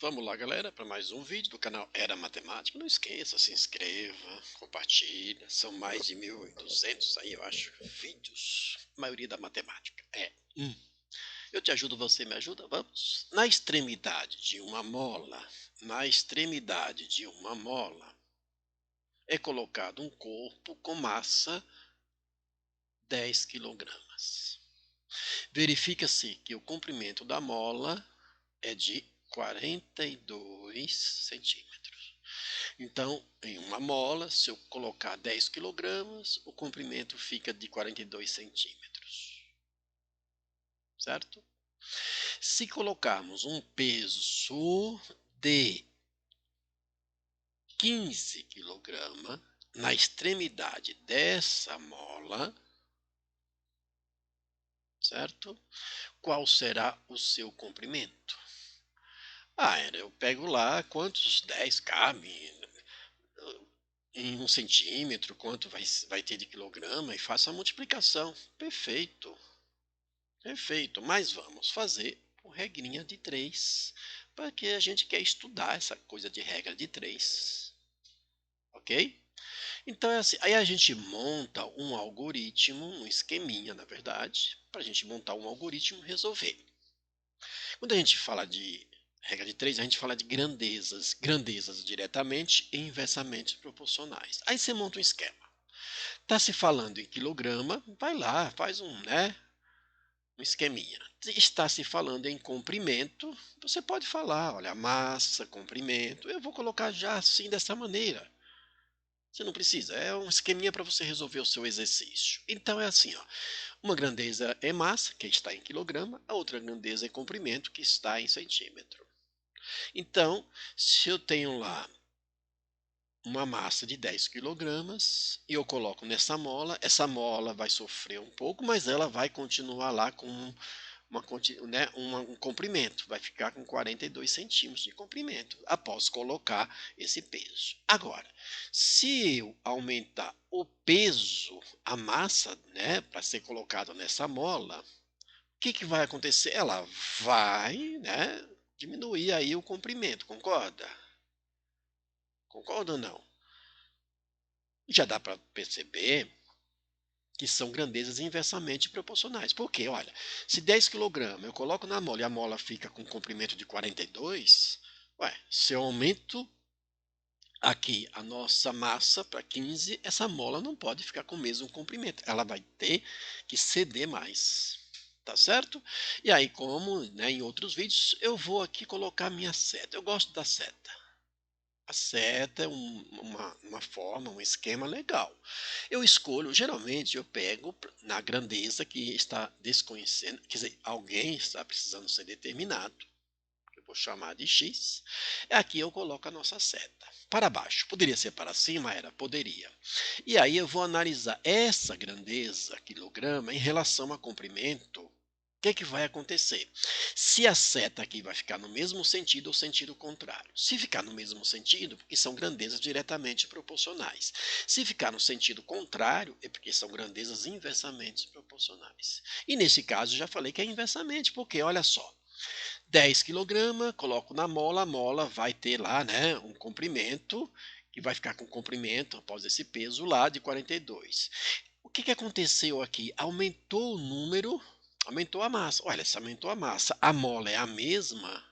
Vamos lá, galera, para mais um vídeo do canal Era Matemática. Não esqueça, se inscreva, compartilha. São mais de 1.200 aí, eu acho, vídeos. A maioria da matemática. Eu te ajudo, você me ajuda? Vamos? Na extremidade de uma mola, é colocado um corpo com massa 10 quilogramas. Verifica-se que o comprimento da mola é de 42 centímetros. Então, em uma mola, se eu colocar 10 quilogramas, o comprimento fica de 42 centímetros. Certo? Se colocarmos um peso de 15 quilogramas na extremidade dessa mola, certo? Qual será o seu comprimento? Eu pego lá quantos 10 cabem em 1 centímetro, quanto vai ter de quilograma e faço a multiplicação. Perfeito, perfeito. Mas vamos fazer por regrinha de 3, porque a gente quer estudar essa coisa de regra de 3. Ok? Então é assim, aí a gente monta um algoritmo, um esqueminha, na verdade, para a gente montar um algoritmo e resolver. Quando a gente fala de regra de 3, a gente fala de grandezas diretamente e inversamente proporcionais. Aí você monta um esquema. Está se falando em quilograma, vai lá, faz um esqueminha. Está se falando em comprimento, você pode falar, olha, massa, comprimento. Eu vou colocar já assim, dessa maneira. Você não precisa, é um esqueminha para você resolver o seu exercício. Então é assim, ó, uma grandeza é massa, que está em quilograma, a outra grandeza é comprimento, que está em centímetro. Então, se eu tenho lá uma massa de 10 quilogramas e eu coloco nessa mola, essa mola vai sofrer um pouco, mas ela vai continuar lá com um comprimento, vai ficar com 42 centímetros de comprimento após colocar esse peso. Agora, se eu aumentar o peso, a massa, para ser colocada nessa mola, o que vai acontecer? Ela vai, diminuir aí o comprimento, concorda? Concorda ou não? Já dá para perceber que são grandezas inversamente proporcionais. Porque, olha, se 10 quilogramas eu coloco na mola e a mola fica com um comprimento de 42, se eu aumento aqui a nossa massa para 15, essa mola não pode ficar com o mesmo comprimento. Ela vai ter que ceder mais. Tá certo? E aí, como em outros vídeos, eu vou aqui colocar minha seta. Eu gosto da seta. A seta é uma forma, um esquema legal. Eu escolho, geralmente eu pego na grandeza que está desconhecendo, quer dizer, alguém está precisando ser determinado, que eu vou chamar de X. Aqui eu coloco a nossa seta. Para baixo, poderia ser para cima? Poderia. E aí eu vou analisar essa grandeza, quilograma, em relação a comprimento. O que vai acontecer? Se a seta aqui vai ficar no mesmo sentido ou sentido contrário. Se ficar no mesmo sentido, porque são grandezas diretamente proporcionais. Se ficar no sentido contrário, é porque são grandezas inversamente proporcionais. E nesse caso, já falei que é inversamente, porque olha só, 10 kg, coloco na mola, a mola vai ter lá um comprimento, que vai ficar com comprimento, após esse peso lá, de 42. O que aconteceu aqui? Aumentou o número, aumentou a massa. Olha, se aumentou a massa, a mola é a mesma,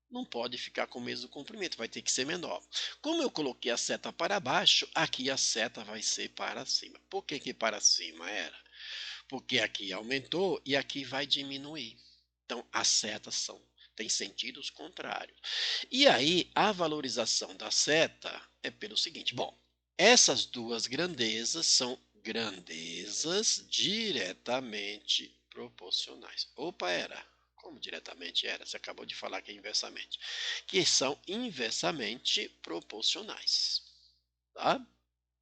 não pode ficar com o mesmo comprimento, vai ter que ser menor. Como eu coloquei a seta para baixo, aqui a seta vai ser para cima. Por que para cima era? Porque aqui aumentou e aqui vai diminuir. Então, as setas têm sentidos contrários. E aí, a valorização da seta é pelo seguinte: bom, essas duas grandezas são grandezas diretamente proporcionais. Opa, era. Como diretamente era? Você acabou de falar que é inversamente. Que são inversamente proporcionais. Tá?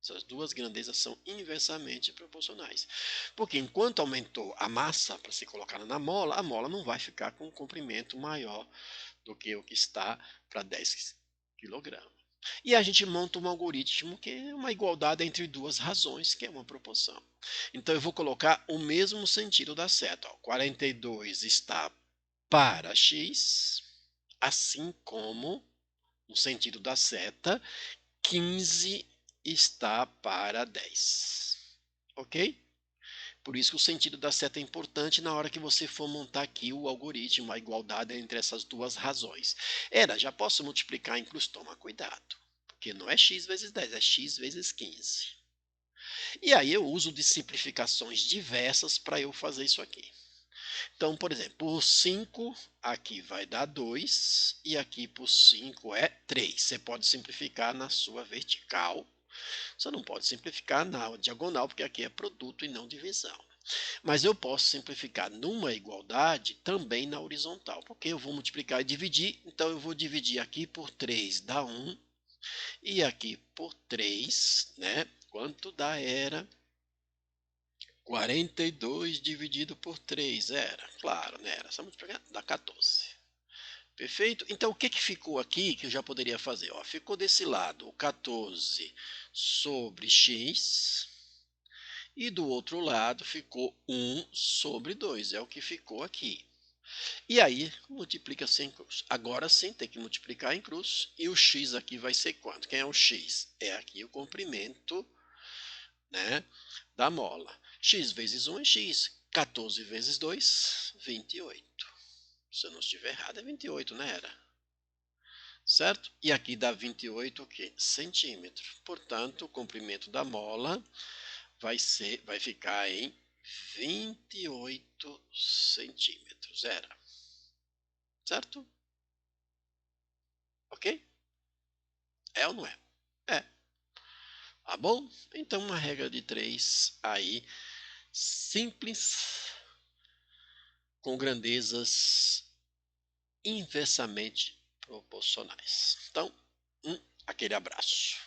Essas duas grandezas são inversamente proporcionais. Porque enquanto aumentou a massa para ser colocada na mola, a mola não vai ficar com um comprimento maior do que o que está para 10 kg. E a gente monta um algoritmo que é uma igualdade entre duas razões, que é uma proporção. Então eu vou colocar o mesmo sentido da seta. 42 está para x, Assim como, no sentido da seta, 15 está para 10. Ok? Por isso que o sentido da seta é importante na hora que você for montar aqui o algoritmo, a igualdade entre essas duas razões. Já posso multiplicar em cruz? Toma cuidado, porque não é x vezes 10, é x vezes 15. E aí eu uso de simplificações diversas para eu fazer isso aqui. Então, por exemplo, por 5 aqui vai dar 2 e aqui por 5 é 3. Você pode simplificar na sua vertical, você não pode simplificar na diagonal, porque aqui é produto e não divisão. Mas eu posso simplificar numa igualdade também na horizontal, porque eu vou multiplicar e dividir, então eu vou dividir aqui por 3 dá 1, e aqui por 3, né? Quanto dá era? 42 dividido por 3 era, claro, né? Era só multiplicar, dá 14. Perfeito? Então, o que que ficou aqui que eu já poderia fazer? Ó, ficou desse lado o 14 sobre x, e do outro lado ficou 1 sobre 2, é o que ficou aqui. E aí, multiplica-se em cruz. Agora sim, tem que multiplicar em cruz. E o x aqui vai ser quanto? Quem é o x? É aqui o comprimento, né, da mola. X vezes 1 é x. 14 vezes 2, 28. Se eu não estiver errado, é 28, né? Era. Certo? E aqui dá 28 o quê? Centímetros. Portanto, o comprimento da mola vai ficar em 28 centímetros. Era. Certo? Ok? É ou não é? É. Tá bom? Então, uma regra de 3 aí, simples, com grandezas inversamente proporcionais. Então, aquele abraço.